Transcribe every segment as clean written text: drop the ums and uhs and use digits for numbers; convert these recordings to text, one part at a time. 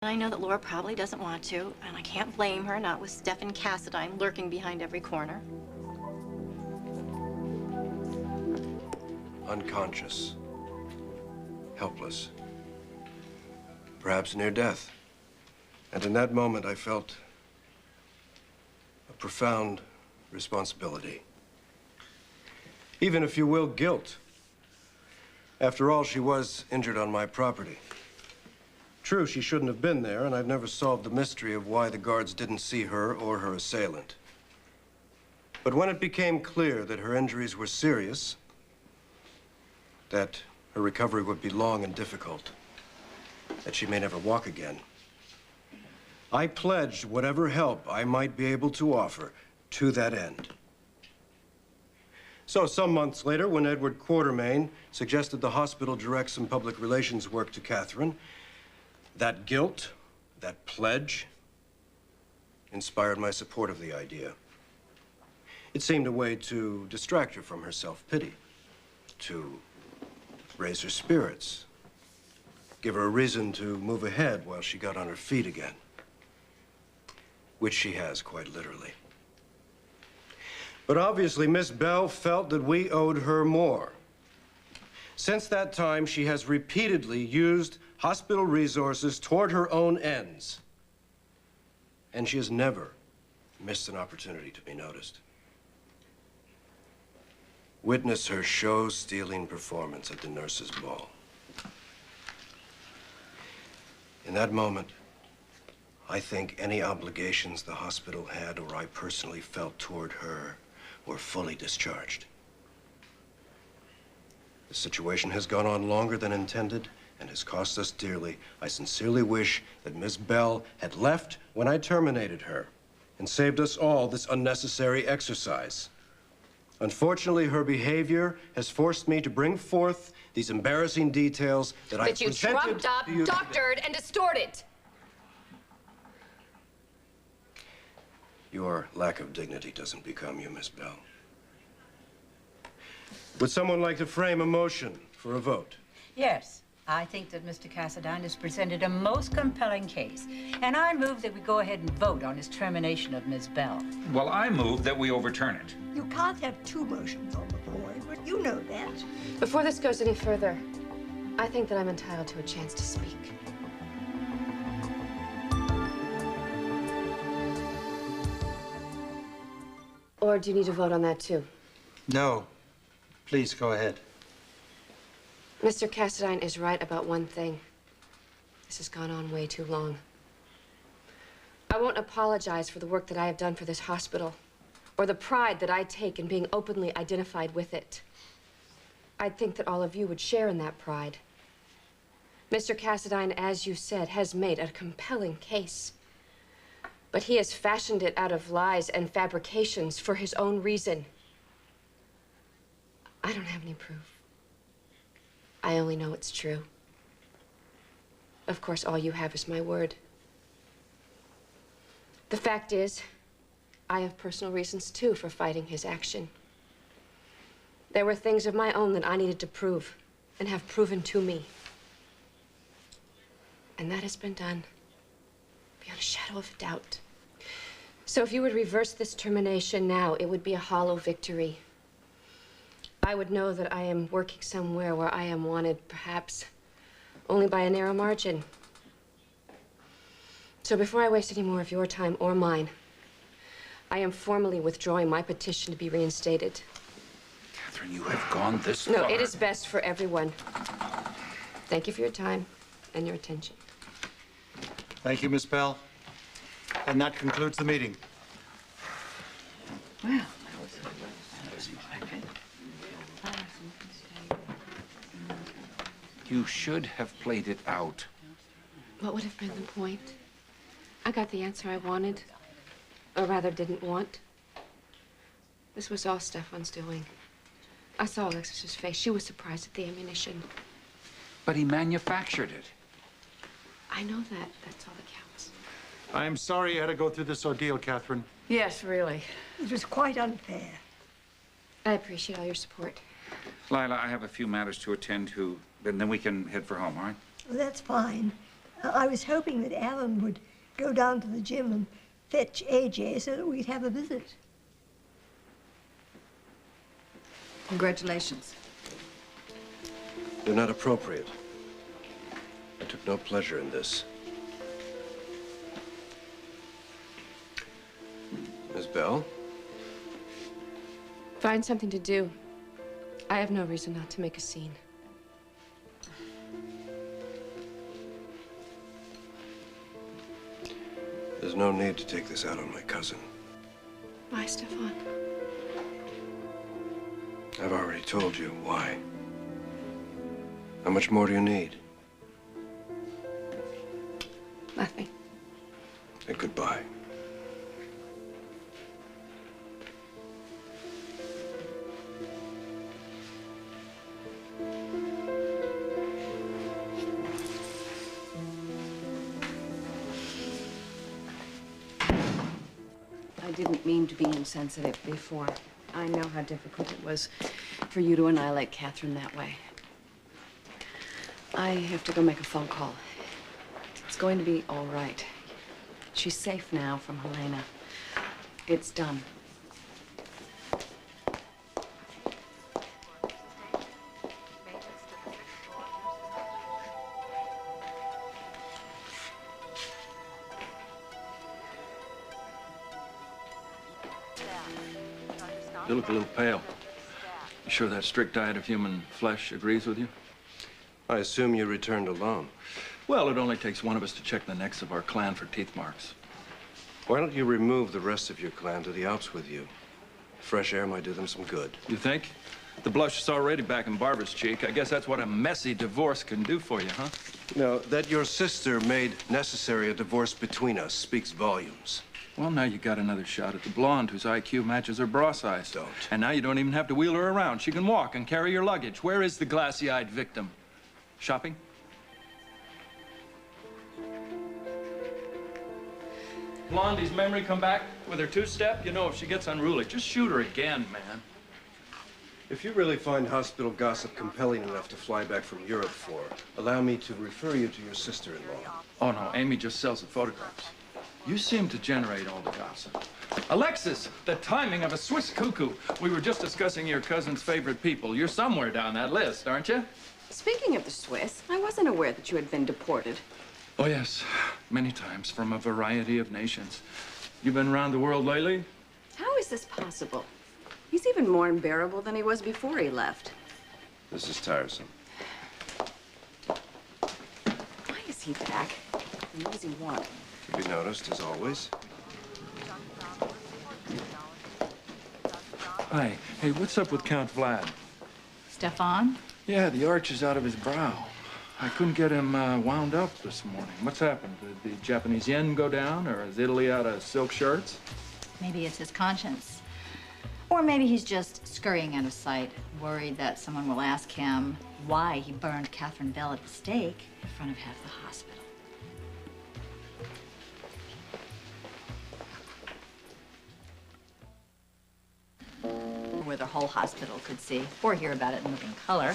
I know that Laura probably doesn't want to, and I can't blame her, not with Stefan Cassadine lurking behind every corner. Unconscious. Helpless. Perhaps near death. And in that moment, I felt a profound responsibility. Even, if you will, guilt. After all, she was injured on my property. True, she shouldn't have been there, and I've never solved the mystery of why the guards didn't see her or her assailant. But when it became clear that her injuries were serious, that her recovery would be long and difficult, that she may never walk again, I pledged whatever help I might be able to offer to that end. So some months later, when Edward Quartermain suggested the hospital direct some public relations work to Catherine, that guilt, that pledge, inspired my support of the idea. It seemed a way to distract her from her self-pity, to raise her spirits, give her a reason to move ahead while she got on her feet again, which she has, quite literally. But obviously, Miss Bell felt that we owed her more. Since that time, she has repeatedly used hospital resources toward her own ends. And she has never missed an opportunity to be noticed. Witness her show-stealing performance at the nurses' ball. In that moment, I think any obligations the hospital had or I personally felt toward her were fully discharged. The situation has gone on longer than intended and has cost us dearly. I sincerely wish that Miss Bell had left when I terminated her and saved us all this unnecessary exercise. Unfortunately, her behavior has forced me to bring forth these embarrassing details that I presented to you. That you trumped up, doctored, and distorted. Your lack of dignity doesn't become you, Miss Bell. Would someone like to frame a motion for a vote? Yes. I think that Mr. Cassadine has presented a most compelling case, and I move that we go ahead and vote on his termination of Ms. Bell. Well, I move that we overturn it. You can't have two motions on the floor, but you know that. Before this goes any further, I think that I'm entitled to a chance to speak. Or do you need to vote on that, too? No. Please, go ahead. Mr. Cassadine is right about one thing. This has gone on way too long. I won't apologize for the work that I have done for this hospital, or the pride that I take in being openly identified with it. I think that all of you would share in that pride. Mr. Cassadine, as you said, has made a compelling case. But he has fashioned it out of lies and fabrications for his own reason. I don't have any proof. I only know it's true. Of course, all you have is my word. The fact is, I have personal reasons, too, for fighting his action. There were things of my own that I needed to prove, and have proven to me. And that has been done, beyond a shadow of a doubt. So if you would reverse this termination now, it would be a hollow victory. I would know that I am working somewhere where I am wanted, perhaps, only by a narrow margin. So before I waste any more of your time or mine, I am formally withdrawing my petition to be reinstated. Catherine, you have gone this far. No, it is best for everyone. Thank you for your time and your attention. Thank you, Miss Bell. And that concludes the meeting. Well, You should have played it out. What would have been the point? I got the answer I wanted, or rather didn't want. This was all Stefan's doing. I saw Alexis's face. She was surprised at the ammunition. But he manufactured it. I know that. That's all that counts. I am sorry you had to go through this ordeal, Catherine. yes, really. It was quite unfair. I appreciate all your support. Lila, I have a few matters to attend to, and then we can head for home, all right? Well, that's fine. I was hoping that Alan would go down to the gym and fetch AJ so that we'd have a visit. Congratulations. They're not appropriate. I took no pleasure in this. Miss Bell? Find something to do. I have no reason not to make a scene. There's no need to take this out on my cousin. Why, Stefan? I've already told you why. How much more do you need? Nothing. And goodbye. I didn't mean to be insensitive before. I know how difficult it was for you to annihilate Catherine that way. I have to go make a phone call. It's going to be all right. She's safe now from Helena. It's done. You look a little pale. You sure that strict diet of human flesh agrees with you? I assume you returned alone. Well, it only takes one of us to check the necks of our clan for teeth marks. Why don't you remove the rest of your clan to the Alps with you? Fresh air might do them some good. You think? The blush is already back in Barbara's cheek. I guess that's what a messy divorce can do for you, huh? No, that your sister made necessary a divorce between us speaks volumes. Well, now you got another shot at the blonde whose IQ matches her bra size. Don't. And now you don't even have to wheel her around. She can walk and carry your luggage. Where is the glassy-eyed victim? Shopping? Blondie's memory come back with her two-step? You know, if she gets unruly, just shoot her again, man. If you really find hospital gossip compelling enough to fly back from Europe for, allow me to refer you to your sister-in-law. Oh, no, Amy just sells the photographs. You seem to generate all the gossip. Alexis, the timing of a Swiss cuckoo. We were just discussing your cousin's favorite people. You're somewhere down that list, aren't you? Speaking of the Swiss, I wasn't aware that you had been deported. Oh, yes. Many times from a variety of nations. You been around the world lately? How is this possible? He's even more unbearable than he was before he left. This is tiresome. Why is he back? And what does he want? To be noticed, as always. Hi. Hey, what's up with Count Vlad? Stefan? Yeah, the arch is out of his brow. I couldn't get him wound up this morning. What's happened? Did the Japanese yen go down, or is Italy out of silk shirts? Maybe it's his conscience. Or maybe he's just scurrying out of sight, worried that someone will ask him why he burned Catherine Bell at the stake in front of half the hospital. Where the whole hospital could see or hear about it in living color.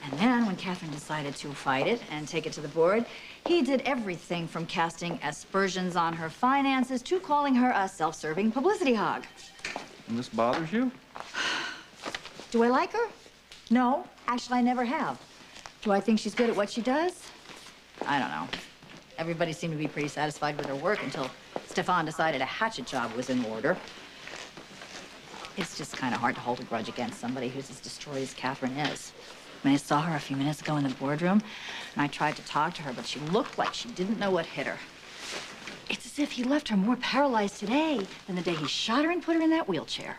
And then when Catherine decided to fight it and take it to the board, he did everything from casting aspersions on her finances to calling her a self-serving publicity hog. And this bothers you? Do I like her? No, actually I never have. Do I think she's good at what she does? I don't know. Everybody seemed to be pretty satisfied with her work until Stefan decided a hatchet job was in order. It's just kind of hard to hold a grudge against somebody who's as destroyed as Catherine is. I mean, I saw her a few minutes ago in the boardroom, and I tried to talk to her, but she looked like she didn't know what hit her. It's as if he left her more paralyzed today than the day he shot her and put her in that wheelchair.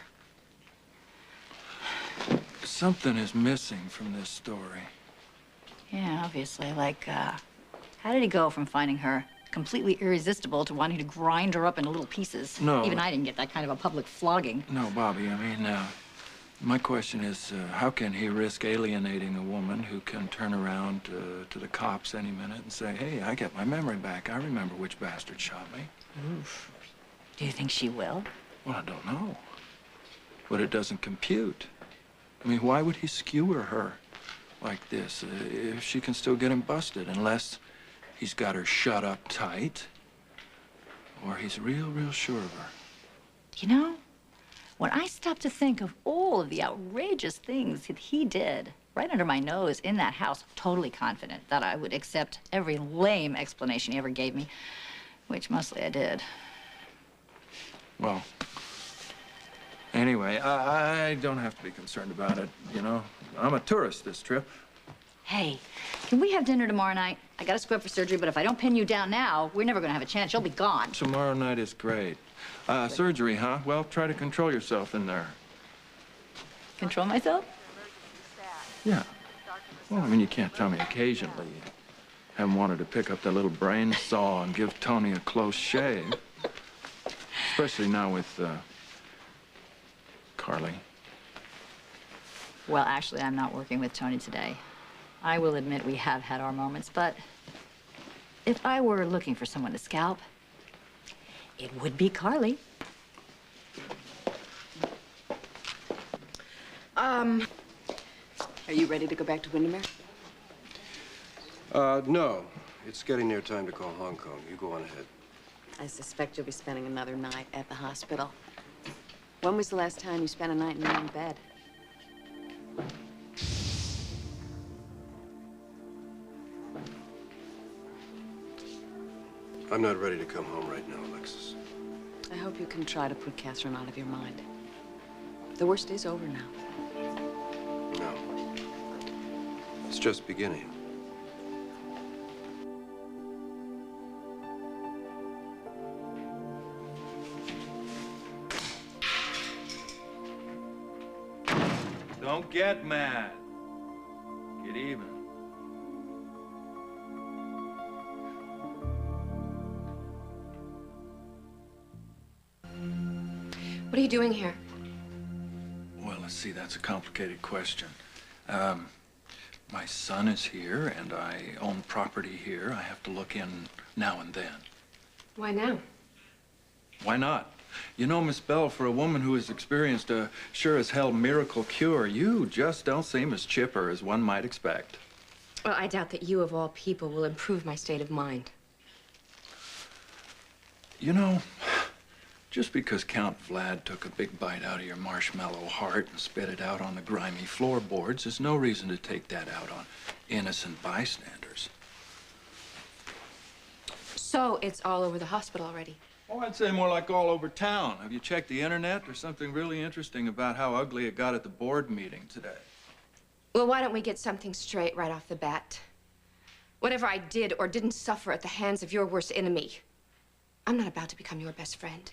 Something is missing from this story. Yeah, obviously. Like, how did he go from finding her completely irresistible to wanting to grind her up into little pieces? No. Even I didn't get that kind of a public flogging. No, Bobby, I mean, my question is, how can he risk alienating a woman who can turn around to the cops any minute and say, hey, I get my memory back. I remember which bastard shot me. Oof. Do you think she will? Well, I don't know. But it doesn't compute. I mean, why would he skewer her like this if she can still get him busted unless he's got her shut up tight, or he's real, real sure of her. You know, when I stop to think of all of the outrageous things that he did right under my nose in that house, totally confident that I would accept every lame explanation he ever gave me, which mostly I did. Well, anyway, I don't have to be concerned about it, you know. I'm a tourist this trip. Hey, can we have dinner tomorrow night? I gotta screw up for surgery, but if I don't pin you down now, we're never gonna have a chance. You'll be gone. Tomorrow night is great. Surgery, huh? Well, try to control yourself in there. Control myself? Yeah. Well, I mean, you can't tell me occasionally you haven't wanted to pick up that little brain saw and give Tony a close shave. Especially now with, Carly. Well, actually, I'm not working with Tony today. I will admit we have had our moments, but if I were looking for someone to scalp, it would be Carly. Are you ready to go back to Windermere? No. It's getting near time to call Hong Kong. You go on ahead. I suspect you'll be spending another night at the hospital. When was the last time you spent a night in your own bed? I'm not ready to come home right now, Alexis. I hope you can try to put Catherine out of your mind. The worst is over now. No. It's just beginning. Don't get mad. Get even. What are you doing here? Well, let's see, that's a complicated question. My son is here, and I own property here. I have to look in now and then. Why now? Why not? You know, Miss Bell, for a woman who has experienced a sure-as-hell miracle cure, you just don't seem as chipper as one might expect. Well, I doubt that you, of all people, will improve my state of mind. You know, just because Count Vlad took a big bite out of your marshmallow heart and spit it out on the grimy floorboards is no reason to take that out on innocent bystanders. So it's all over the hospital already. Oh, I'd say more like all over town. Have you checked the internet? There's something really interesting about how ugly it got at the board meeting today. Well, why don't we get something straight right off the bat? Whatever I did or didn't suffer at the hands of your worst enemy, I'm not about to become your best friend.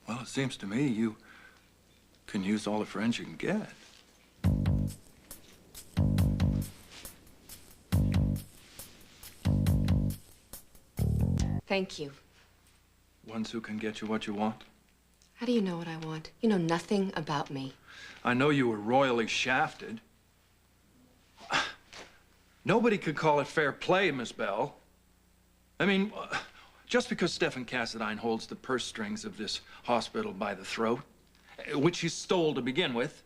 Well, it seems to me you can use all the friends you can get. Thank you. Ones who can get you what you want. How do you know what I want? You know nothing about me. I know you were royally shafted. Nobody could call it fair play, Miss Bell. I mean, just because Stefan Cassadine holds the purse strings of this hospital by the throat, which he stole to begin with,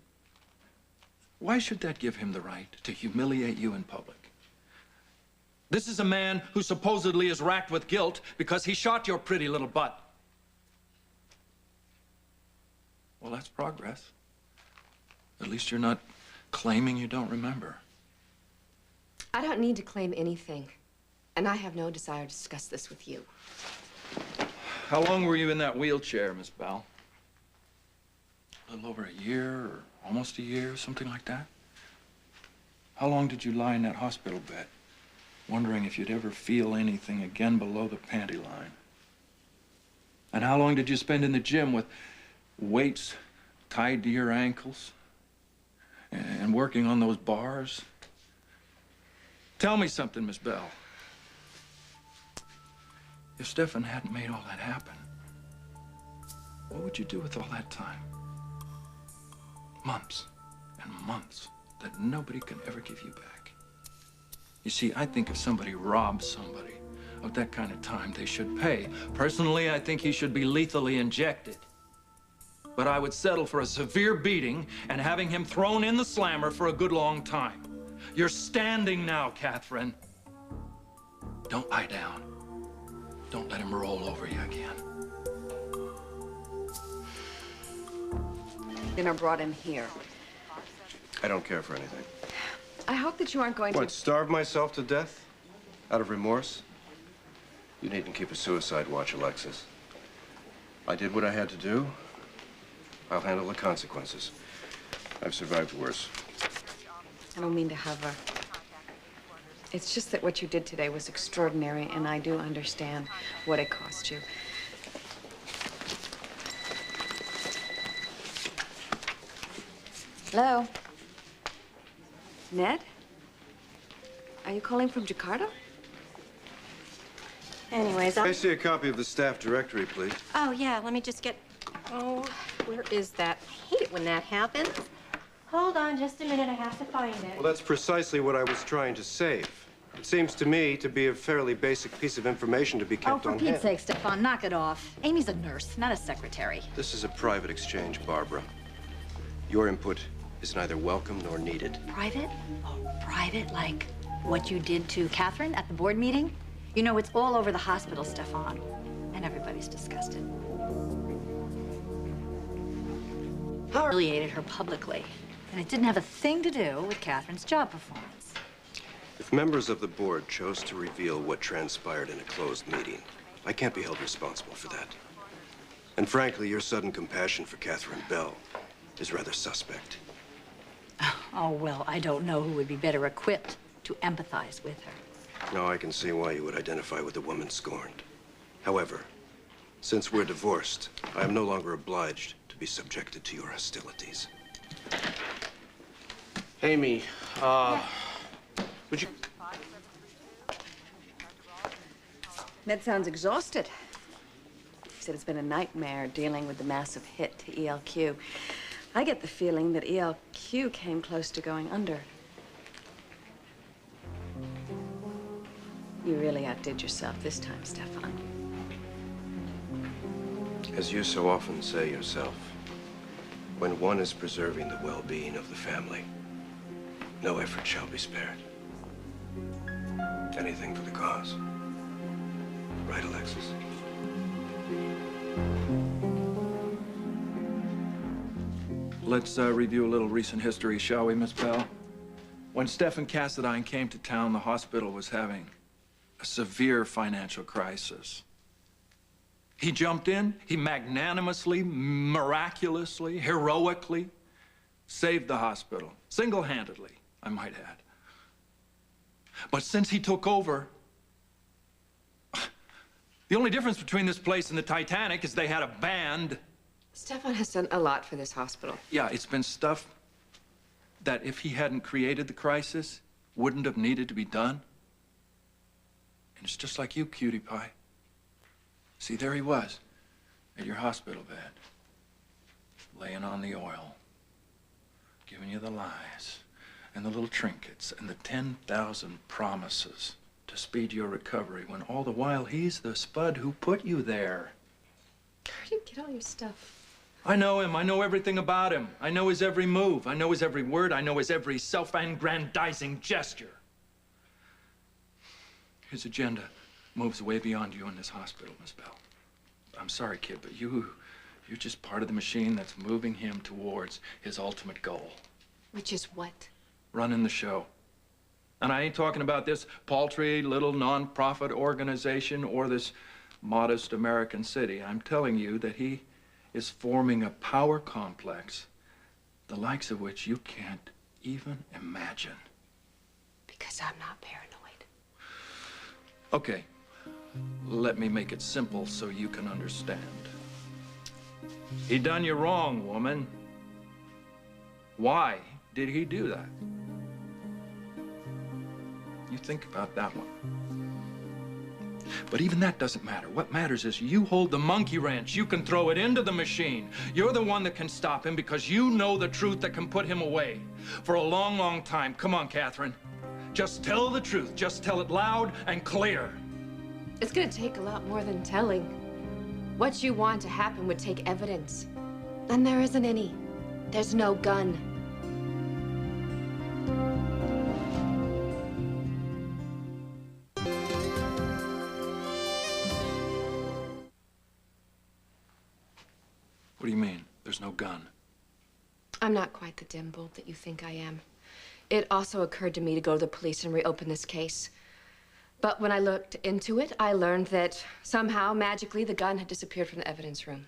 why should that give him the right to humiliate you in public? This is a man who supposedly is racked with guilt because he shot your pretty little butt. Well, that's progress. At least you're not claiming you don't remember. I don't need to claim anything, and I have no desire to discuss this with you. How long were you in that wheelchair, Miss Bell? A little over a year, or almost a year, something like that? How long did you lie in that hospital bed, wondering if you'd ever feel anything again below the panty line? And how long did you spend in the gym with weights tied to your ankles and working on those bars? Tell me something, Miss Bell. If Stefan hadn't made all that happen, what would you do with all that time? Months and months that nobody can ever give you back. You see, I think if somebody robs somebody of that kind of time, they should pay. Personally, I think he should be lethally injected. but I would settle for a severe beating and having him thrown in the slammer for a good long time. You're standing now, Catherine. Don't lie down. Don't let him roll over you again. Dinner brought him here. I don't care for anything. I hope that you aren't going to... What, starve myself to death? Out of remorse? You needn't keep a suicide watch, Alexis. I did what I had to do. I'll handle the consequences. I've survived worse. I don't mean to hover. It's just that what you did today was extraordinary, and I do understand what it cost you. Hello? Ned? Are you calling from Jakarta? Anyways, May I see a copy of the staff directory, please? Oh, yeah, let me just get... Oh, where is that? I hate it when that happens. Hold on just a minute, I have to find it. Well, that's precisely what I was trying to save. It seems to me to be a fairly basic piece of information to be kept Oh, on for hand. Pete's sake, Stefan, knock it off. Amy's a nurse, not a secretary. This is a private exchange, Barbara. Your input is neither welcome nor needed. Private? Oh, private? Like what you did to Catherine at the board meeting? You know, it's all over the hospital, Stefan. And everybody's disgusted. Humiliated her publicly. And it didn't have a thing to do with Catherine's job performance. If members of the board chose to reveal what transpired in a closed meeting, I can't be held responsible for that. And frankly, your sudden compassion for Catherine Bell is rather suspect. Oh, well, I don't know who would be better equipped to empathize with her. No, I can see why you would identify with the woman scorned. However, since we're divorced, I am no longer obliged to be subjected to your hostilities. Amy, would you... Ned sounds exhausted. He said it's been a nightmare dealing with the massive hit to ELQ. I get the feeling that ELQ came close to going under. You really outdid yourself this time, Stefan. As you so often say yourself, when one is preserving the well-being of the family, no effort shall be spared. Anything for the cause. Right, Alexis? Let's review a little recent history, shall we, Miss Bell? When Stefan Cassadine came to town, the hospital was having a severe financial crisis. He jumped in, he magnanimously, miraculously, heroically saved the hospital, single-handedly, I might add. But since he took over, the only difference between this place and the Titanic is they had a band. Stefan has done a lot for this hospital. Yeah, it's been stuff that if he hadn't created the crisis, wouldn't have needed to be done. And it's just like you, cutie pie. See, there he was, at your hospital bed, laying on the oil, giving you the lies, and the little trinkets, and the 10,000 promises to speed your recovery, when all the while he's the spud who put you there. Where do you get all your stuff? I know him. I know everything about him. I know his every move. I know his every word. I know his every self-aggrandizing gesture. His agenda moves way beyond you in this hospital, Miss Bell. I'm sorry, kid, but you're just part of the machine that's moving him towards his ultimate goal. Which is what? Running the show. And I ain't talking about this paltry little non-profit organization or this modest American city. I'm telling you that he is forming a power complex, the likes of which you can't even imagine. Because I'm not paranoid. Okay, let me make it simple so you can understand. He done you wrong, woman. Why did he do that? You think about that one. But even that doesn't matter. What matters is you hold the monkey wrench. You can throw it into the machine. You're the one that can stop him because you know the truth that can put him away for a long, long time. Come on, Catherine. Just tell the truth. Just tell it loud and clear. It's gonna take a lot more than telling. What you want to happen would take evidence. And there isn't any. There's no gun. What do you mean, there's no gun? I'm not quite the dim bulb that you think I am. It also occurred to me to go to the police and reopen this case. But when I looked into it, I learned that somehow, magically, the gun had disappeared from the evidence room.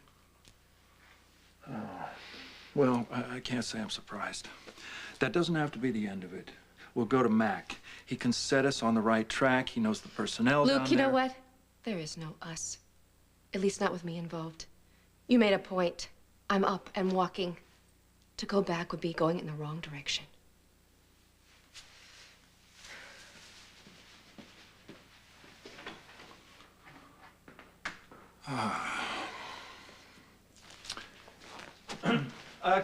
Well, I can't say I'm surprised. That doesn't have to be the end of it. We'll go to Mac. He can set us on the right track. He knows the personnel down Luke, you there. know what? There is no us. At least not with me involved. You made a point. I'm up and walking. To go back would be going in the wrong direction.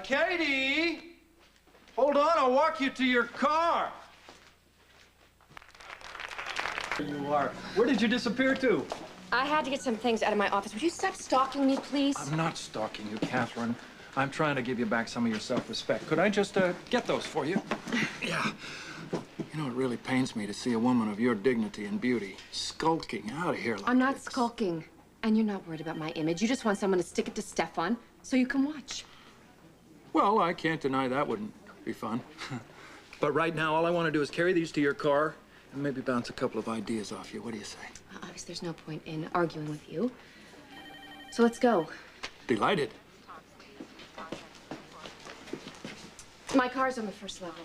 Katie! Hold on, I'll walk you to your car. There you are. Where did you disappear to? I had to get some things out of my office. Would you stop stalking me, please? I'm not stalking you, Catherine. I'm trying to give you back some of your self-respect. Could I just get those for you? Yeah. You know, it really pains me to see a woman of your dignity and beauty skulking out of here like I'm not this. skulking. And you're not worried about my image. You just want someone to stick it to Stefan so you can watch. Well, I can't deny that wouldn't be fun. But right now, all I want to do is carry these to your car and maybe bounce a couple of ideas off you. What do you say? Obviously, there's no point in arguing with you. So let's go. Delighted. My car's on the first level.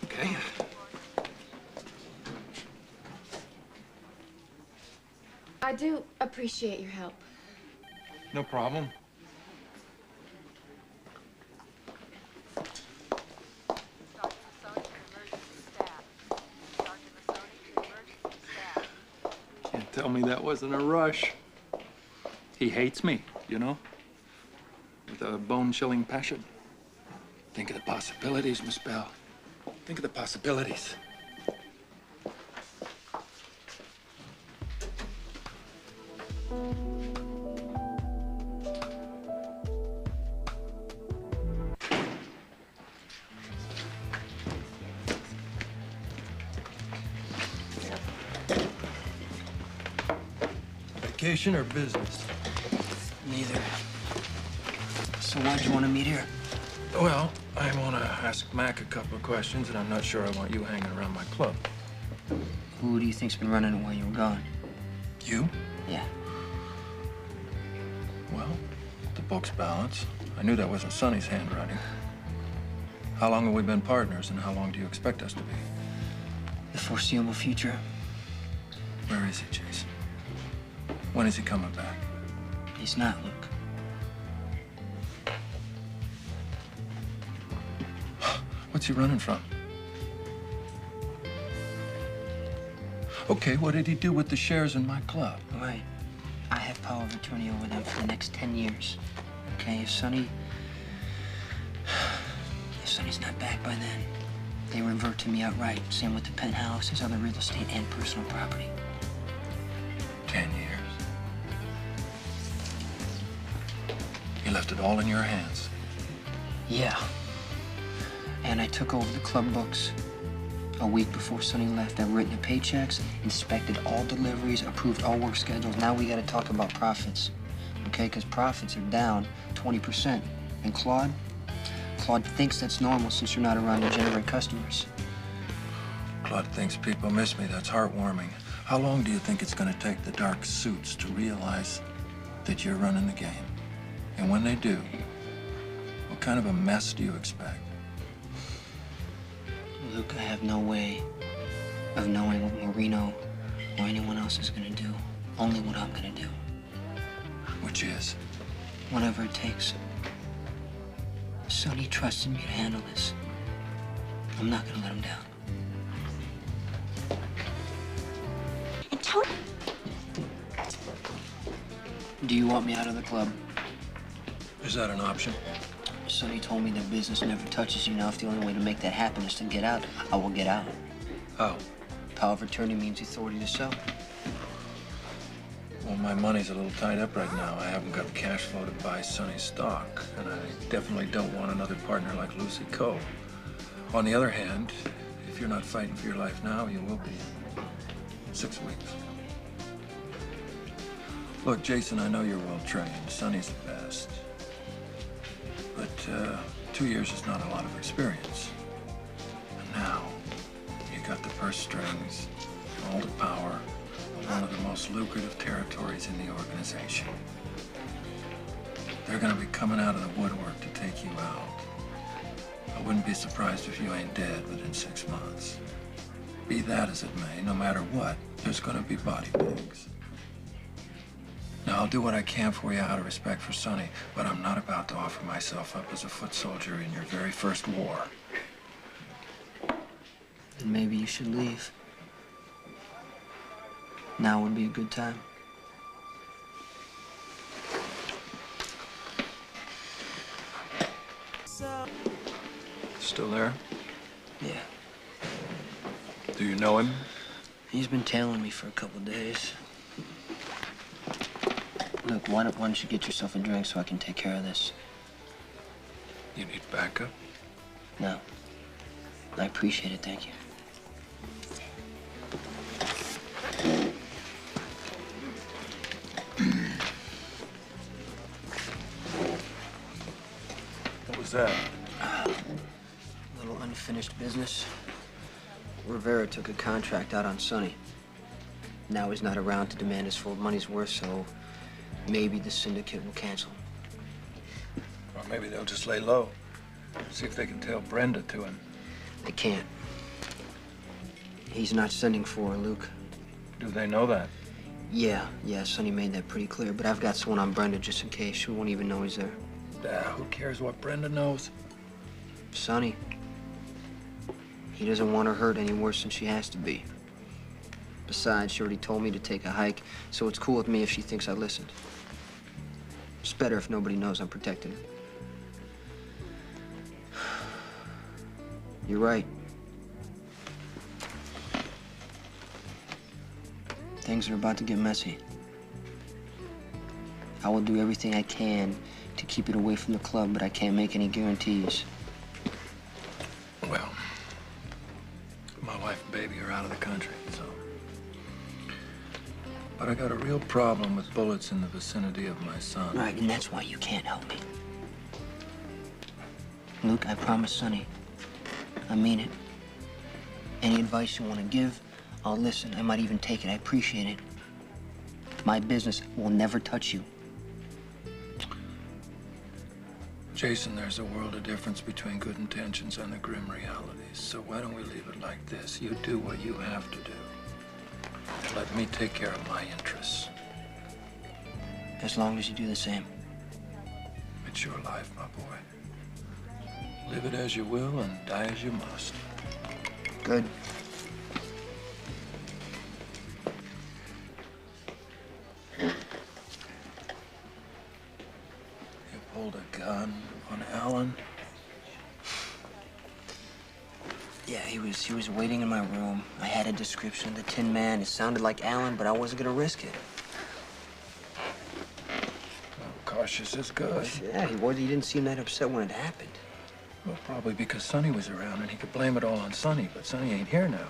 Okay. I do appreciate your help. No problem. Can't tell me that wasn't a rush. He hates me, you know, with a bone-chilling passion. Think of the possibilities, Miss Bell. Think of the possibilities. Vacation or business? Neither. So why'd you want to meet here? Well, I want to ask Mac a couple of questions, and I'm not sure I want you hanging around my club. Who do you think's been running it while you were gone? You? Yeah. Well, the books balance. I knew that wasn't Sonny's handwriting. How long have we been partners, and how long do you expect us to be? The foreseeable future. Where is he, Chase? When is he coming back? He's not, Luke. What's he running from? Okay, what did he do with the shares in my club? Right. I have power of attorney over them for the next 10 years. Okay, if Sonny's not back by then, they revert to me outright. Same with the penthouse, his other real estate and personal property. 10 years. He left it all in your hands. Yeah. And I took over the club books. A week before Sonny left, I've written the paychecks, inspected all deliveries, approved all work schedules. Now we gotta talk about profits, okay? Because profits are down 20%. And Claude thinks that's normal since you're not around to generate customers. Claude thinks people miss me. That's heartwarming. How long do you think it's gonna take the dark suits to realize that you're running the game? And when they do, what kind of a mess do you expect? Luke, I have no way of knowing what Marino or anyone else is gonna do. Only what I'm gonna do. Which is? Whatever it takes. Sonny trusted me to handle this. I'm not gonna let him down. And Tony. Do you want me out of the club? Is that an option? Sonny told me that business never touches you. Now, if the only way to make that happen is to get out, I will get out. How? Power of attorney means authority to sell. Well, my money's a little tied up right now. I haven't got the cash flow to buy Sonny's stock, and I definitely don't want another partner like Lucy Coe. On the other hand, if you're not fighting for your life now, you will be in 6 weeks. Look, Jason, I know you're well trained. Sonny's the best. But 2 years is not a lot of experience. And now, you got the purse strings, all the power, one of the most lucrative territories in the organization. They're gonna be coming out of the woodwork to take you out. I wouldn't be surprised if you ain't dead within 6 months. Be that as it may, no matter what, there's gonna be body bags. Now, I'll do what I can for you out of respect for Sonny, but I'm not about to offer myself up as a foot soldier in your very first war. Then maybe you should leave. Now would be a good time. Still there? Yeah. Do you know him? He's been tailing me for a couple days. Look, why don't you get yourself a drink so I can take care of this? You need backup? No. I appreciate it, thank you. What was that? A little unfinished business. Rivera took a contract out on Sonny. Now he's not around to demand his full money's worth, so maybe the syndicate will cancel. Or maybe they'll just lay low. See if they can tell Brenda to him. They can't. He's not sending for her, Luke. Do they know that? Yeah, Sonny made that pretty clear, but I've got someone on Brenda just in case. She won't even know he's there. Who cares what Brenda knows? Sonny. He doesn't want her hurt any worse than she has to be. Besides, she already told me to take a hike, so it's cool with me if she thinks I listened. It's better if nobody knows I'm protecting her. You're right. Things are about to get messy. I will do everything I can to keep it away from the club, but I can't make any guarantees. Well, my wife and baby are out of the country, so. But I got a real problem with bullets in the vicinity of my son. Right, and that's why you can't help me. Luke, I promised Sonny. I mean it. Any advice you want to give, I'll listen. I might even take it. I appreciate it. My business will never touch you. Jason, there's a world of difference between good intentions and the grim realities. So why don't we leave it like this? You do what you have to do. And let me take care of my interests. As long as you do the same. It's your life, my boy. Live it as you will and die as you must. Good. You pulled a gun on Alan? Yeah, he was waiting in my room. I had a description of the Tin Man. It sounded like Alan, but I wasn't gonna risk it. Well, cautious is good. Yeah, he was. He didn't seem that upset when it happened. Well, probably because Sonny was around and he could blame it all on Sonny, but Sonny ain't here now.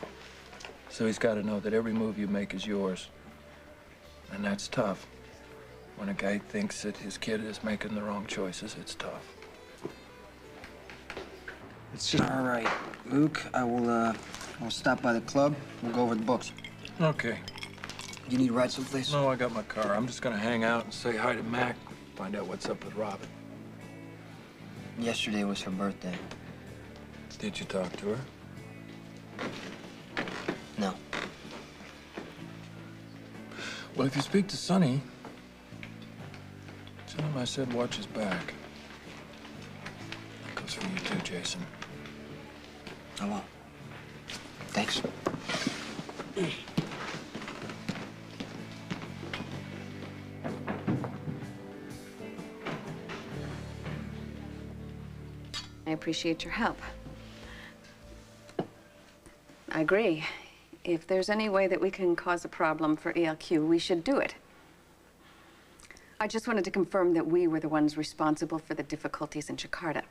So he's got to know that every move you make is yours. And that's tough. When a guy thinks that his kid is making the wrong choices, it's tough. It's just... All right, Luke, I'll stop by the club. We'll go over the books. Okay. You need to ride someplace? No, I got my car. I'm just gonna hang out and say hi to Mac, find out what's up with Robin. Yesterday was her birthday. Did you talk to her? No. Well, if you speak to Sonny, tell him I said watch his back. That goes for you too, Jason. I won't. Thanks. I appreciate your help. I agree. If there's any way that we can cause a problem for ELQ, we should do it. I just wanted to confirm that we were the ones responsible for the difficulties in Jakarta.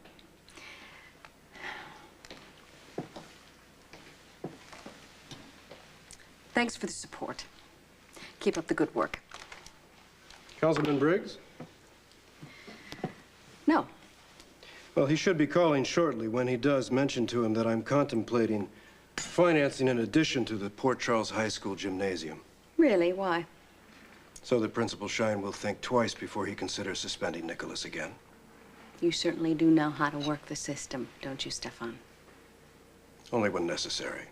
Thanks for the support. Keep up the good work. Councilman Briggs? No. Well, he should be calling shortly. When he does, mention to him that I'm contemplating financing an addition to the Port Charles High School gymnasium. Really? Why? So that Principal Shine will think twice before he considers suspending Nicholas again. You certainly do know how to work the system, don't you, Stefan? Only when necessary.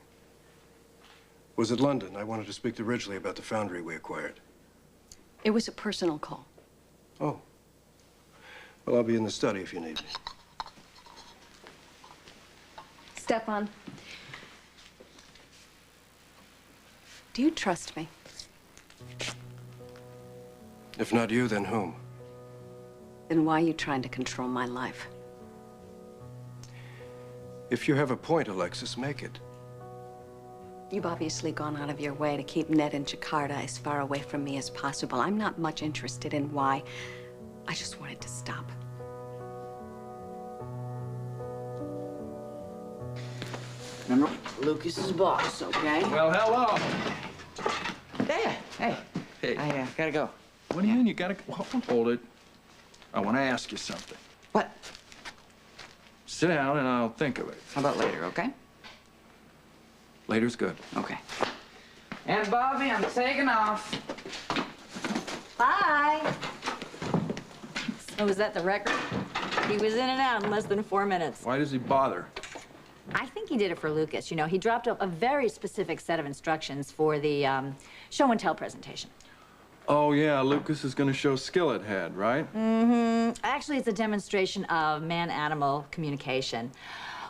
Was it London? I wanted to speak to Ridgely about the foundry we acquired. It was a personal call. Oh. Well, I'll be in the study if you need me. Stefan, do you trust me? If not you, then whom? Then why are you trying to control my life? If you have a point, Alexis, make it. You've obviously gone out of your way to keep Ned and Jakarta as far away from me as possible. I'm not much interested in why. I just wanted to stop. Remember, Lucas is boss, okay? Well, hello. There. Hey. Hey. I gotta go. What do you mean you gotta... Hold it. I want to ask you something. What? Sit down and I'll think of it. How about later, okay? Later's good. Okay. And Bobby, I'm taking off. Bye. So was that the record? He was in and out in less than 4 minutes. Why does he bother? I think he did it for Lucas. You know, he dropped a very specific set of instructions for the show and tell presentation. Oh, yeah, Lucas is going to show Skillet Head, right? Mm-hmm. Actually, it's a demonstration of man-animal communication.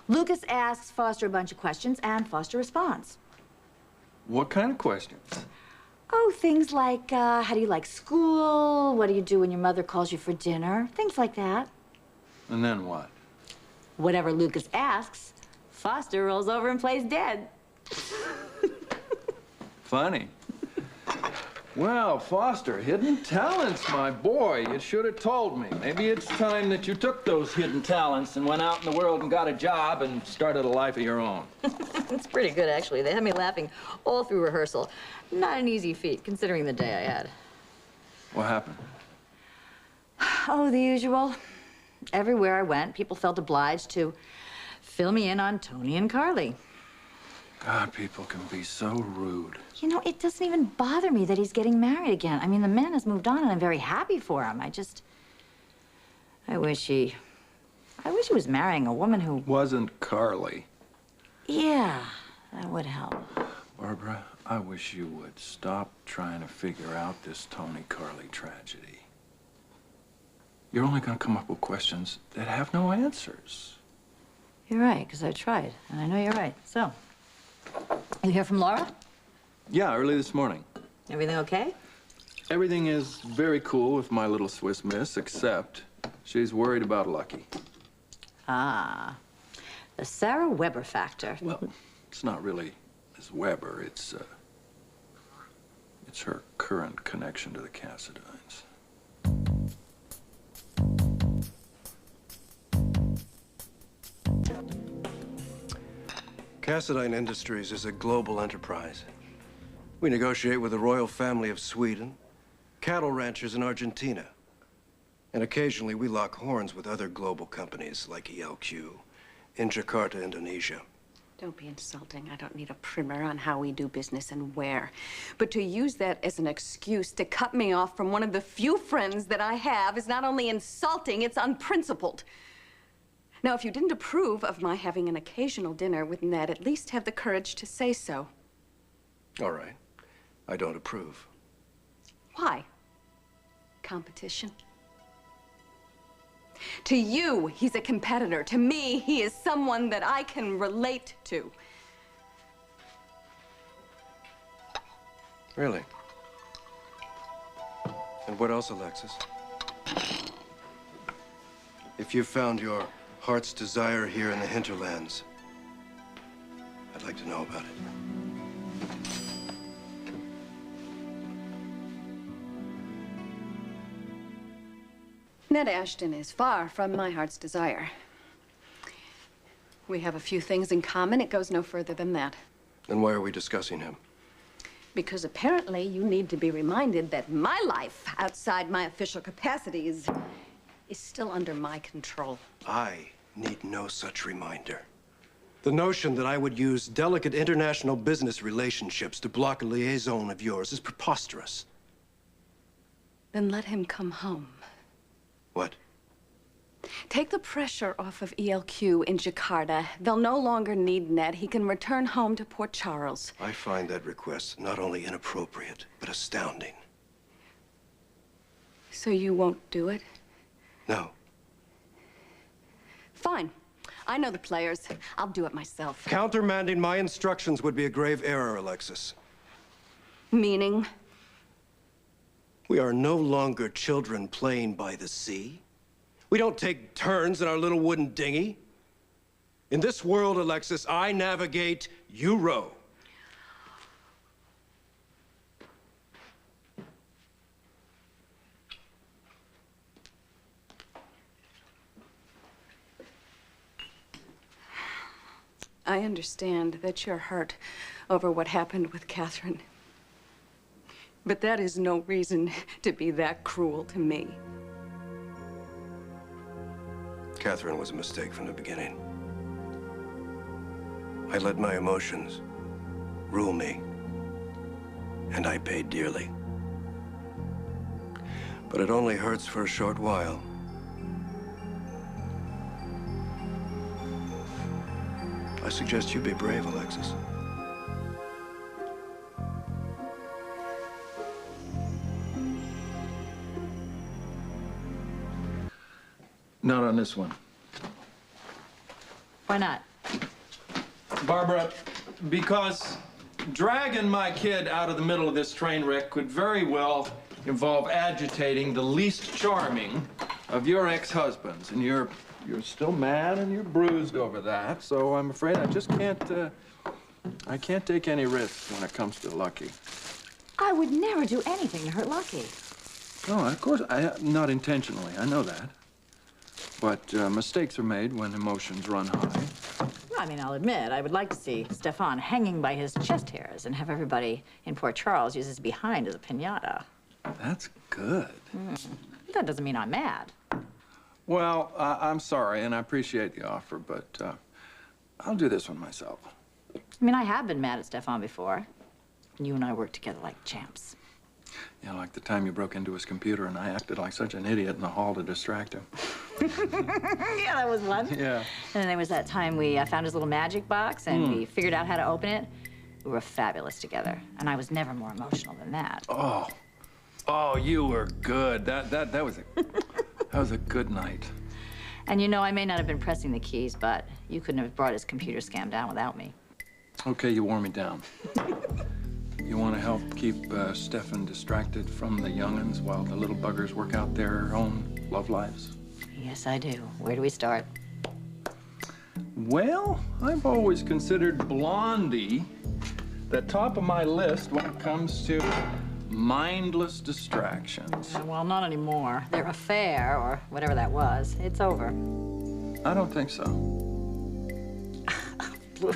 Lucas asks Foster a bunch of questions, and Foster responds. What kind of questions? Oh, things like, how do you like school? What do you do when your mother calls you for dinner? Things like that. And then what? Whatever Lucas asks, Foster rolls over and plays dead. Funny. Well, Foster, hidden talents, my boy. You should have told me. Maybe it's time that you took those hidden talents and went out in the world and got a job and started a life of your own. It's pretty good, actually. They had me laughing all through rehearsal. Not an easy feat, considering the day I had. What happened? Oh, the usual. Everywhere I went, people felt obliged to fill me in on Tony and Carly. God, people can be so rude. You know, it doesn't even bother me that he's getting married again. I mean, the man has moved on, and I'm very happy for him. I wish he was marrying a woman who... Wasn't Carly. Yeah, that would help. Barbara, I wish you would stop trying to figure out this Tony-Carly tragedy. You're only going to come up with questions that have no answers. You're right, because I tried, and I know you're right. So, you hear from Laura? Yeah, early this morning. Everything okay? Everything is very cool with my little Swiss miss, except she's worried about Lucky. Ah, the Sarah Weber factor. Well, it's not really Miss Weber. It's her current connection to the Cassadines. Cassadine Industries is a global enterprise. We negotiate with the royal family of Sweden, cattle ranchers in Argentina, and occasionally we lock horns with other global companies like ELQ in Jakarta, Indonesia. Don't be insulting. I don't need a primer on how we do business and where. But to use that as an excuse to cut me off from one of the few friends that I have is not only insulting, it's unprincipled. Now, if you didn't approve of my having an occasional dinner with Ned, at least have the courage to say so. All right. I don't approve. Why? Competition. To you, he's a competitor. To me, he is someone that I can relate to. Really? And what else, Alexis? If you found your heart's desire here in the hinterlands, I'd like to know about it. Ned Ashton is far from my heart's desire. We have a few things in common. It goes no further than that. Then why are we discussing him? Because apparently you need to be reminded that my life outside my official capacities is still under my control. I need no such reminder. The notion that I would use delicate international business relationships to block a liaison of yours is preposterous. Then let him come home. What? Take the pressure off of ELQ in Jakarta. They'll no longer need Ned. He can return home to Port Charles. I find that request not only inappropriate, but astounding. So you won't do it? No. Fine. I know the players. I'll do it myself. Countermanding my instructions would be a grave error, Alexis. Meaning? We are no longer children playing by the sea. We don't take turns in our little wooden dinghy. In this world, Alexis, I navigate, you row. I understand that you're hurt over what happened with Catherine. But that is no reason to be that cruel to me. Catherine was a mistake from the beginning. I let my emotions rule me, and I paid dearly. But it only hurts for a short while. I suggest you be brave, Alexis. Not on this one. Why not? Barbara, because dragging my kid out of the middle of this train wreck could very well involve agitating the least charming of your ex-husbands. And you're still mad and you're bruised over that. So I'm afraid I just I can't take any risks when it comes to Lucky. I would never do anything to hurt Lucky. No, of course, not intentionally. I know that. But mistakes are made when emotions run high. Well, I mean, I'll admit, I would like to see Stefan hanging by his chest hairs and have everybody in Port Charles use his behind as a piñata. That's good. That doesn't mean I'm mad. Well, I'm sorry, and I appreciate the offer, but I'll do this one myself. I mean, I have been mad at Stefan before. You and I worked together like champs. Yeah, like the time you broke into his computer and I acted like such an idiot in the hall to distract him. Yeah, that was one. Yeah. And then there was that time we found his little magic box and we figured out how to open it. We were fabulous together, and I was never more emotional than that. Oh, you were good. That was that was a good night. And you know, I may not have been pressing the keys, but you couldn't have brought his computer scam down without me. Okay, you wore me down. You want to help keep Stefan distracted from the young'uns while the little buggers work out their own love lives? Yes, I do. Where do we start? Well, I've always considered Blondie the top of my list when it comes to mindless distractions. Well, not anymore. Their affair, or whatever that was, it's over. I don't think so.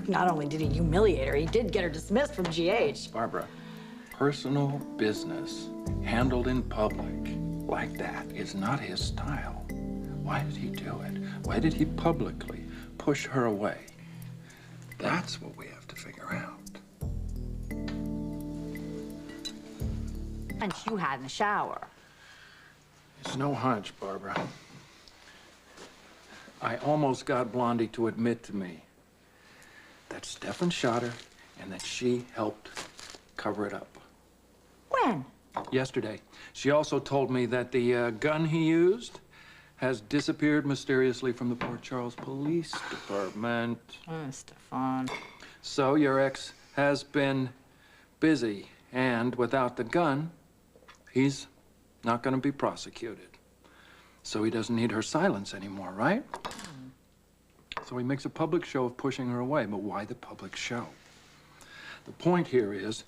Not only did he humiliate her, he did get her dismissed from GH. Barbara, personal business handled in public like that is not his style. Why did he do it? Why did he publicly push her away? That's what we have to figure out. And you had in the shower. It's no hunch, Barbara. I almost got Blondie to admit to me that Stefan shot her and that she helped cover it up. When? Yesterday. She also told me that the gun he used has disappeared mysteriously from the Port Charles Police Department. Oh, Stefan. So your ex has been busy, and without the gun, he's not going to be prosecuted. So he doesn't need her silence anymore, right? So he makes a public show of pushing her away. But why the public show? The point here is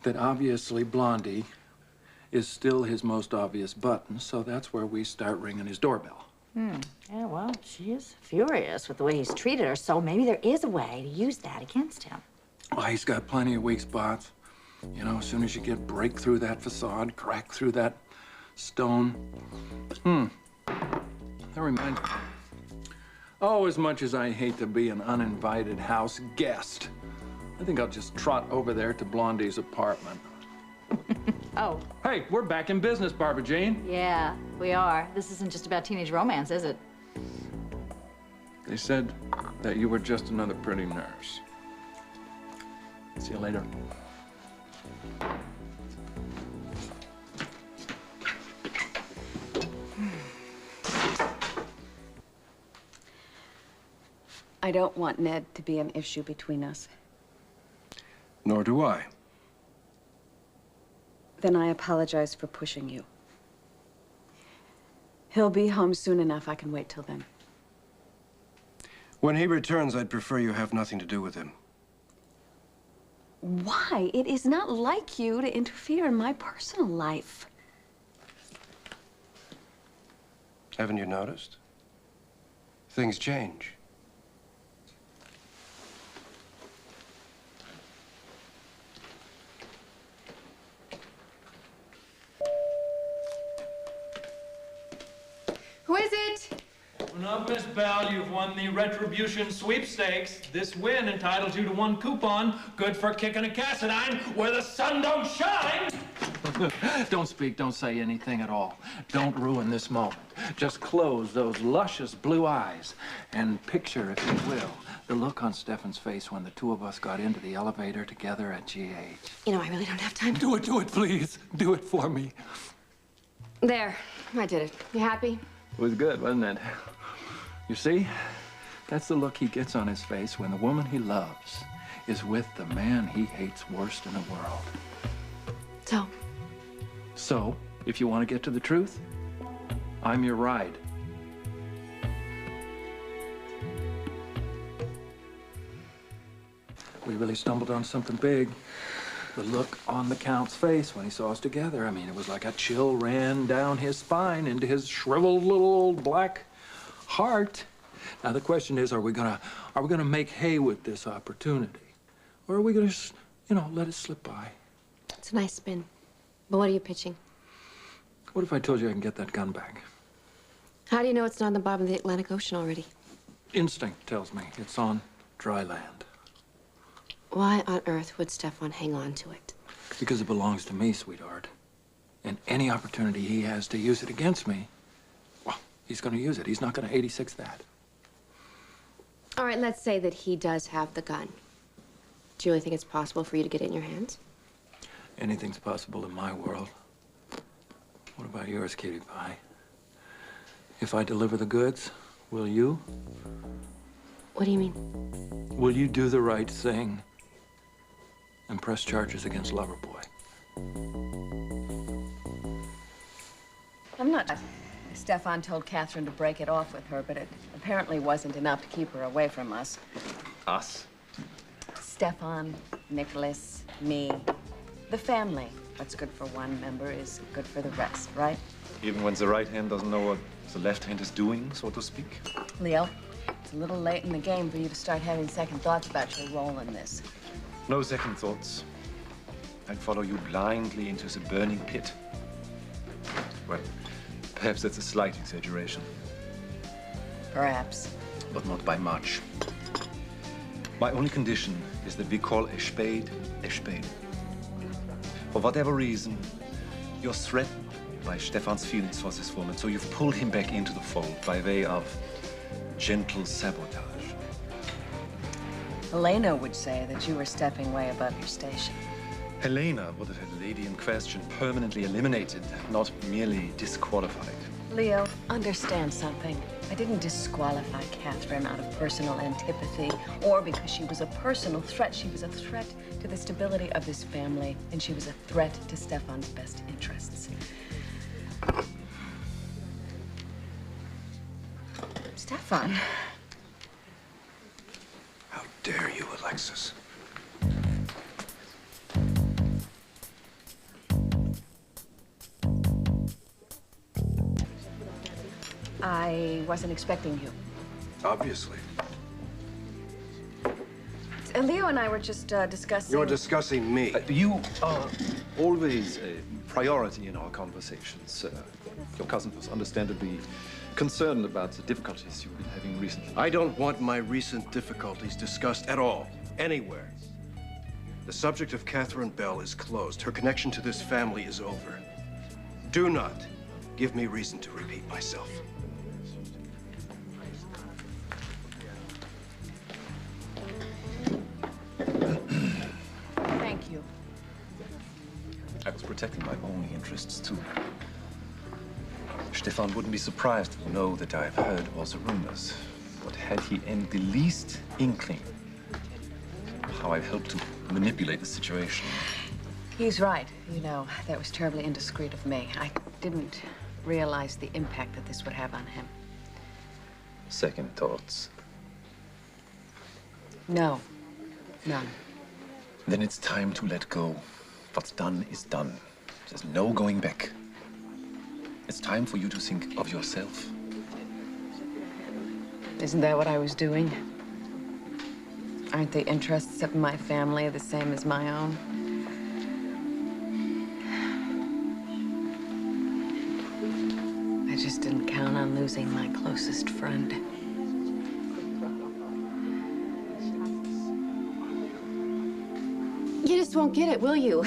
that obviously Blondie is still his most obvious button, so that's where we start ringing his doorbell. Yeah, well, she is furious with the way he's treated her, so maybe there is a way to use that against him. Well, he's got plenty of weak spots. You know, as soon as you break through that facade, crack through that stone. That reminds me. Oh, as much as I hate to be an uninvited house guest, I think I'll just trot over there to Blondie's apartment. Oh. Hey, we're back in business, Barbara Jane. Yeah, we are. This isn't just about teenage romance, is it? They said that you were just another pretty nurse. See you later. I don't want Ned to be an issue between us. Nor do I. Then I apologize for pushing you. He'll be home soon enough. I can wait till then. When he returns, I'd prefer you have nothing to do with him. Why? It is not like you to interfere in my personal life. Haven't you noticed? Things change. Who is it? Open up, Miss Bell. You've won the Retribution Sweepstakes. This win entitles you to one coupon, good for kicking a Cassadine where the sun don't shine. Don't speak, don't say anything at all. Don't ruin this moment. Just close those luscious blue eyes and picture, if you will, the look on Stefan's face when the two of us got into the elevator together at GH. You know, I really don't have time. Do it, please. Do it for me. There, I did it. You happy? It was good, wasn't it? You see, that's the look he gets on his face when the woman he loves is with the man he hates worst in the world. So, if you want to get to the truth, I'm your ride. We really stumbled on something big. The look on the Count's face when he saw us together. I mean, it was like a chill ran down his spine into his shriveled little old black heart. Now the question is, are we gonna make hay with this opportunity, or are we gonna just, let it slip by? It's a nice spin. But what are you pitching? What if I told you I can get that gun back? How do you know it's not on the bottom of the Atlantic Ocean already? Instinct tells me it's on dry land. Why on earth would Stefan hang on to it? Because it belongs to me, sweetheart. And any opportunity he has to use it against me, well, he's going to use it. He's not going to 86 that. All right, let's say that he does have the gun. Do you really think it's possible for you to get it in your hands? Anything's possible in my world. What about yours, cutie pie? If I deliver the goods, will you? What do you mean? Will you do the right thing and press charges against Loverboy? I'm not. Stefan told Catherine to break it off with her, but it apparently wasn't enough to keep her away from us. Us? Stefan, Nicholas, me, the family. What's good for one member is good for the rest, right? Even when the right hand doesn't know what the left hand is doing, so to speak? Leo, it's a little late in the game for you to start having second thoughts about your role in this. No second thoughts. I'd follow you blindly into the burning pit. Well, perhaps that's a slight exaggeration. Perhaps. But not by much. My only condition is that we call a spade a spade. For whatever reason, you're threatened by Stefan's feelings for this woman, so you've pulled him back into the fold by way of gentle sabotage. Elena would say that you were stepping way above your station. Helena would have had the lady in question permanently eliminated, not merely disqualified. Leo, understand something. I didn't disqualify Catherine out of personal antipathy or because she was a personal threat. She was a threat to the stability of this family, and she was a threat to Stefan's best interests. Stefan. How dare you, Alexis? I wasn't expecting you. Obviously. Leo and I were just discussing... You're discussing me. You are always a priority in our conversations. Your cousin was understandably concerned about the difficulties you've been having recently. I don't want my recent difficulties discussed at all, anywhere. The subject of Catherine Bell is closed. Her connection to this family is over. Do not give me reason to repeat myself. Thank you. I was protecting my own interests, too. Stefan wouldn't be surprised to know that I've heard all the rumors. But had he any the least inkling of how I've helped to manipulate the situation? He's right. You know, that was terribly indiscreet of me. I didn't realize the impact that this would have on him. Second thoughts. No, none. Then it's time to let go. What's done is done. There's no going back. It's time for you to think of yourself. Isn't that what I was doing? Aren't the interests of my family the same as my own? I just didn't count on losing my closest friend. You just won't get it, will you?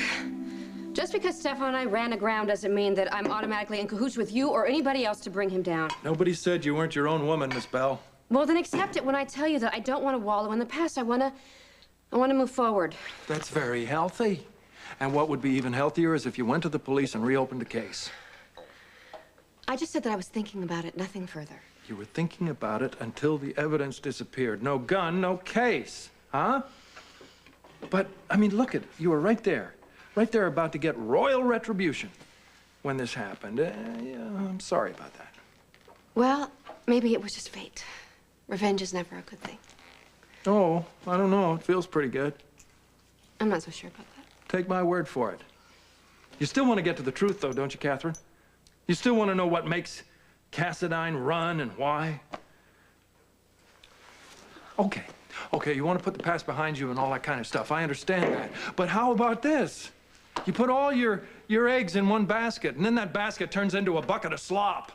Just because Stefan and I ran aground doesn't mean that I'm automatically in cahoots with you or anybody else to bring him down. Nobody said you weren't your own woman, Miss Bell. Well, then accept it when I tell you that I don't want to wallow in the past. I want to move forward. That's very healthy. And what would be even healthier is if you went to the police and reopened the case. I just said that I was thinking about it, nothing further. You were thinking about it until the evidence disappeared. No gun, no case, huh? But, I mean, look at it. You were right there about to get royal retribution when this happened. Yeah, I'm sorry about that. Well, maybe it was just fate. Revenge is never a good thing. Oh, I don't know. It feels pretty good. I'm not so sure about that. Take my word for it. You still want to get to the truth, though, don't you, Catherine? You still want to know what makes Cassadine run and why? Okay, you want to put the past behind you and all that kind of stuff. I understand that. But how about this? You put all your eggs in one basket, and then that basket turns into a bucket of slop.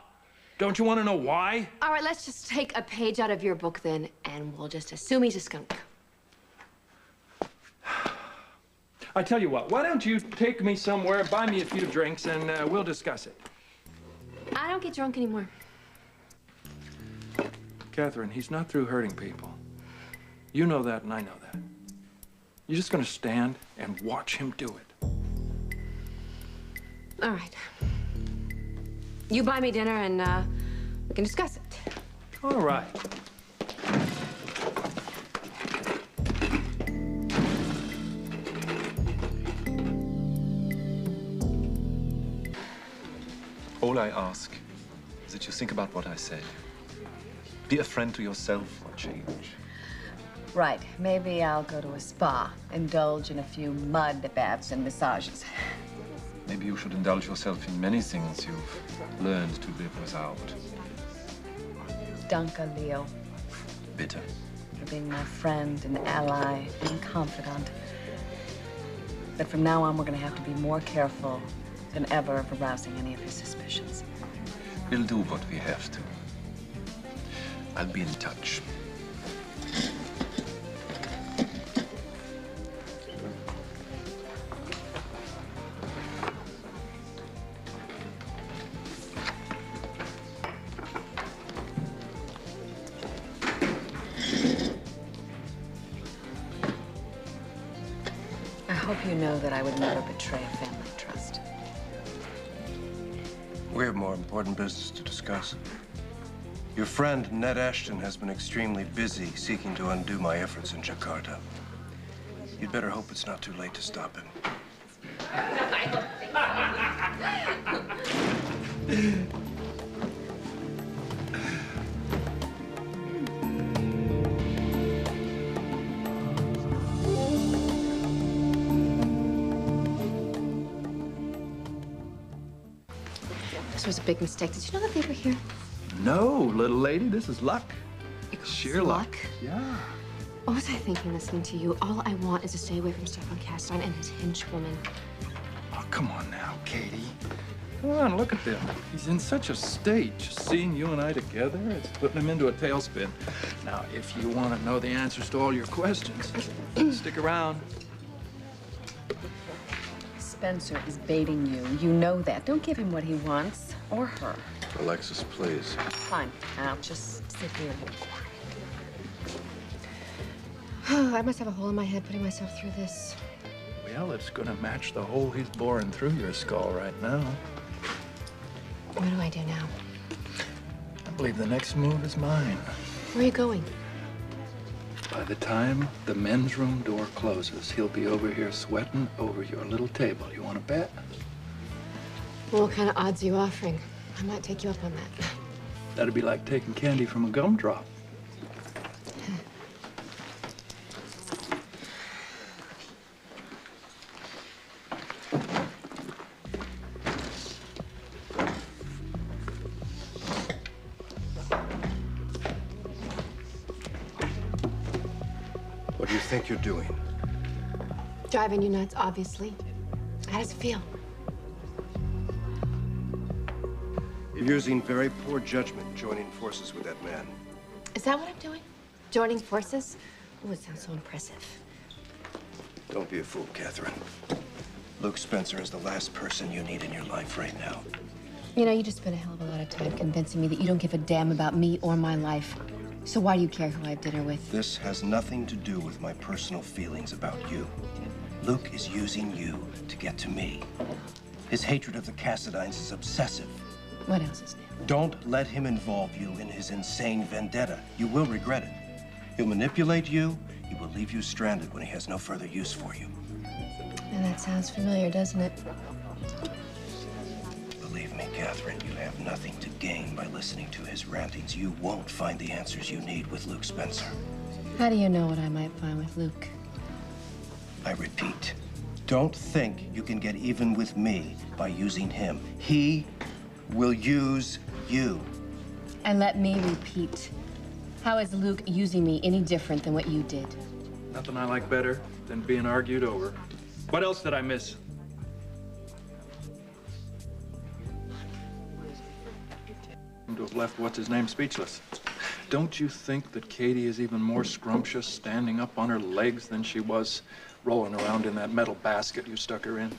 Don't you want to know why? All right, let's just take a page out of your book then, and we'll just assume he's a skunk. I tell you what, why don't you take me somewhere, buy me a few drinks, and we'll discuss it. I don't get drunk anymore. Catherine, he's not through hurting people. You know that, and I know that. You're just gonna stand and watch him do it. All right. You buy me dinner, and we can discuss it. All right. All I ask is that you think about what I said. Be a friend to yourself for a change. Right. Maybe I'll go to a spa, indulge in a few mud baths and massages. Maybe you should indulge yourself in many things you've learned to live without. Danke, Leo. Bitter. For being my friend and ally and confidant. But from now on, we're going to have to be more careful than ever of arousing any of his suspicions. We'll do what we have to. I'll be in touch. I hope you know that I would never betray a family trust. We have more important business to discuss. Your friend, Ned Ashton, has been extremely busy seeking to undo my efforts in Jakarta. You'd better hope it's not too late to stop him. This was a big mistake. Did you know that they were here? No, little lady, this is luck. Sheer luck. Yeah. What was I thinking listening to you? All I want is to stay away from Stefan Cassadine and his henchwoman. Oh, come on now, Katie. Come on, look at them. He's in such a state. Just seeing you and I together, it's putting him into a tailspin. Now, if you want to know the answers to all your questions, stick around. Spencer is baiting you. You know that. Don't give him what he wants, or her. Alexis, please. Fine. I'll just sit here and be I must have a hole in my head putting myself through this. Well, it's going to match the hole he's boring through your skull right now. What do I do now? I believe the next move is mine. Where are you going? By the time the men's room door closes, he'll be over here sweating over your little table. You want to bet? Well, what kind of odds are you offering? I might take you up on that. That'd be like taking candy from a gumdrop. What do you think you're doing? Driving you nuts, obviously. How does it feel? You're using very poor judgment joining forces with that man. Is that what I'm doing? Joining forces? Oh, it sounds so impressive. Don't be a fool, Catherine. Luke Spencer is the last person you need in your life right now. You know, you just spent a hell of a lot of time convincing me that you don't give a damn about me or my life. So why do you care who I have dinner with? This has nothing to do with my personal feelings about you. Luke is using you to get to me. His hatred of the Cassadines is obsessive. What else is new? Don't let him involve you in his insane vendetta. You will regret it. He'll manipulate you. He will leave you stranded when he has no further use for you. And that sounds familiar, doesn't it? Believe me, Catherine, you have nothing to gain by listening to his rantings. You won't find the answers you need with Luke Spencer. How do you know what I might find with Luke? I repeat, don't think you can get even with me by using him. He will use you. And let me repeat. How is Luke using me any different than what you did? Nothing I like better than being argued over. What else did I miss? To have left what's-his-name speechless. Don't you think that Katie is even more scrumptious standing up on her legs than she was rolling around in that metal basket you stuck her in?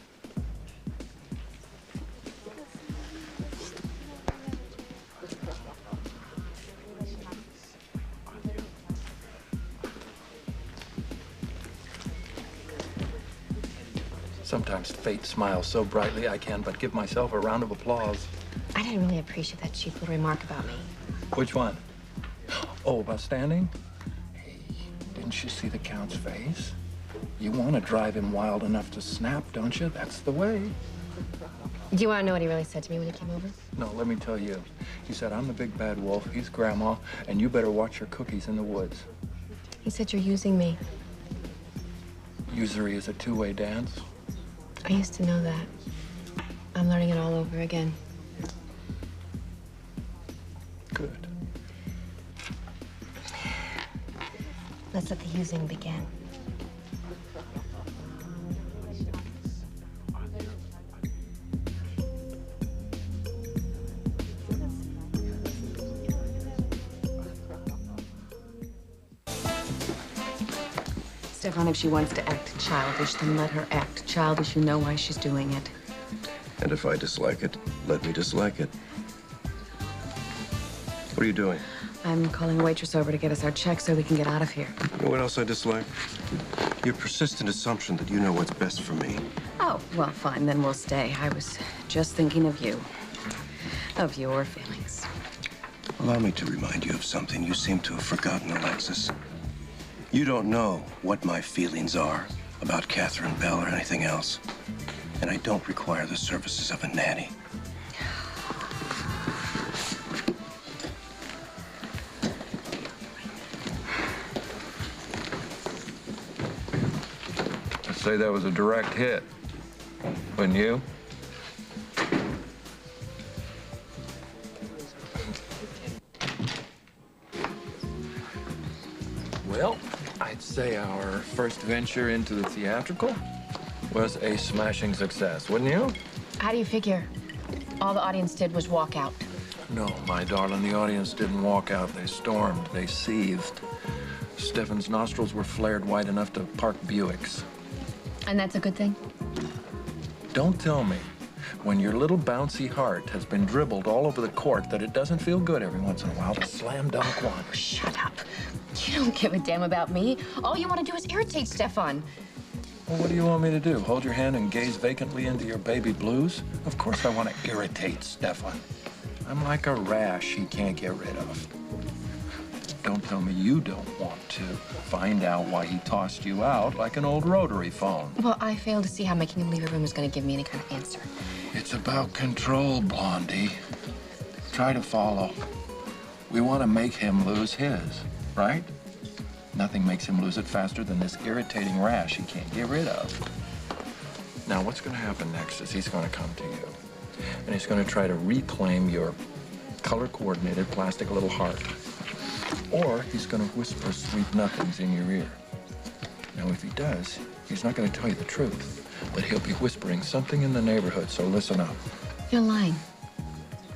Sometimes fate smiles so brightly I can but give myself a round of applause. I didn't really appreciate that cheap little remark about me. Which one? Oh, about standing? Hey, didn't you see the Count's face? You want to drive him wild enough to snap, don't you? That's the way. Do you want to know what he really said to me when he came over? No, let me tell you. He said, I'm the big bad wolf, he's Grandma, and you better watch your cookies in the woods. He said you're using me. Usury is a two-way dance. I used to know that. I'm learning it all over again. Good. Let's let the using begin. Stefan, if she wants to act childish, then let her act childish. You know why she's doing it. And if I dislike it, let me dislike it. What are you doing? I'm calling a waitress over to get us our check so we can get out of here. You know what else I dislike? Your persistent assumption that you know what's best for me. Oh, well, fine, then we'll stay. I was just thinking of you. Of your feelings. Allow me to remind you of something you seem to have forgotten, Alexis. You don't know what my feelings are about Catherine Bell or anything else. And I don't require the services of a nanny. I'd say that was a direct hit. Wouldn't you? say our first venture into the theatrical was a smashing success, wouldn't you? How do you figure? All the audience did was walk out. No, my darling, the audience didn't walk out. They stormed. They seethed. Stefan's nostrils were flared wide enough to park Buicks. And that's a good thing? Don't tell me, when your little bouncy heart has been dribbled all over the court, that it doesn't feel good every once in a while to slam dunk one. Shut up. You don't give a damn about me. All you want to do is irritate Stefan. Well, what do you want me to do? Hold your hand and gaze vacantly into your baby blues? Of course I want to irritate Stefan. I'm like a rash he can't get rid of. Don't tell me you don't want to find out why he tossed you out like an old rotary phone. Well, I fail to see how making him leave a room is going to give me any kind of answer. It's about control, Blondie. Try to follow. We want to make him lose his, right? Nothing makes him lose it faster than this irritating rash he can't get rid of. Now, what's going to happen next is he's going to come to you, and he's going to try to reclaim your color-coordinated plastic little heart. Or he's going to whisper sweet nothings in your ear. Now, if he does, he's not going to tell you the truth, but he'll be whispering something in the neighborhood, so listen up. You're lying.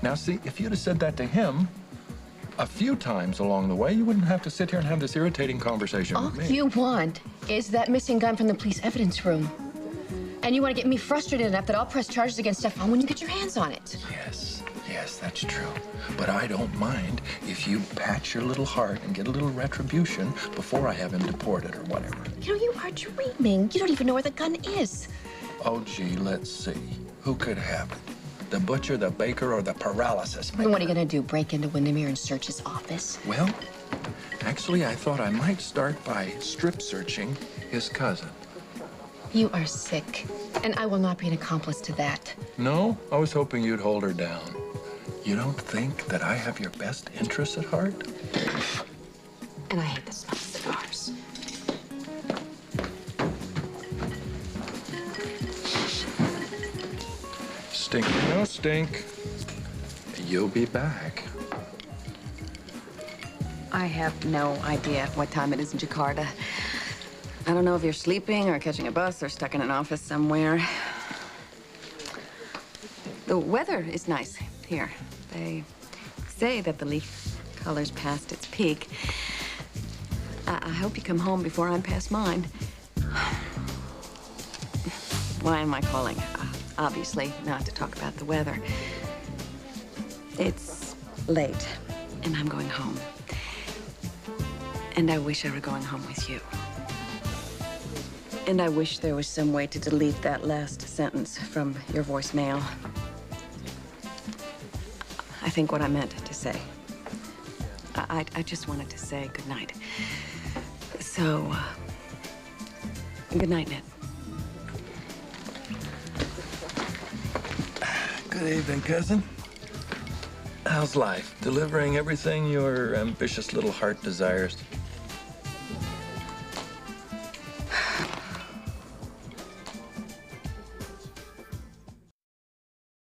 Now, see, if you'd have said that to him a few times along the way, you wouldn't have to sit here and have this irritating conversation with me. All you want is that missing gun from the police evidence room. And you want to get me frustrated enough that I'll press charges against Stefan when you get your hands on it. Yes, that's true. But I don't mind if you pat your little heart and get a little retribution before I have him deported or whatever. You know, you are dreaming. You don't even know where the gun is. Oh, gee, let's see. Who could have it? The butcher, the baker, or the paralysis maker? And what are you going to do, break into Windermere and search his office? Well, actually, I thought I might start by strip searching his cousin. You are sick, and I will not be an accomplice to that. No? I was hoping you'd hold her down. You don't think that I have your best interests at heart? And I hate the smell of cigars. Stink or no stink, you'll be back. I have no idea what time it is in Jakarta. I don't know if you're sleeping or catching a bus or stuck in an office somewhere. The weather is nice here. They say that the leaf color's past its peak. I hope you come home before I'm past mine. Why am I calling? Obviously, not to talk about the weather. It's late, and I'm going home. And I wish I were going home with you. And I wish there was some way to delete that last sentence from your voicemail. I think what I meant to say. I just wanted to say goodnight. So, good night, Ned. Good evening, cousin. How's life? Delivering everything your ambitious little heart desires?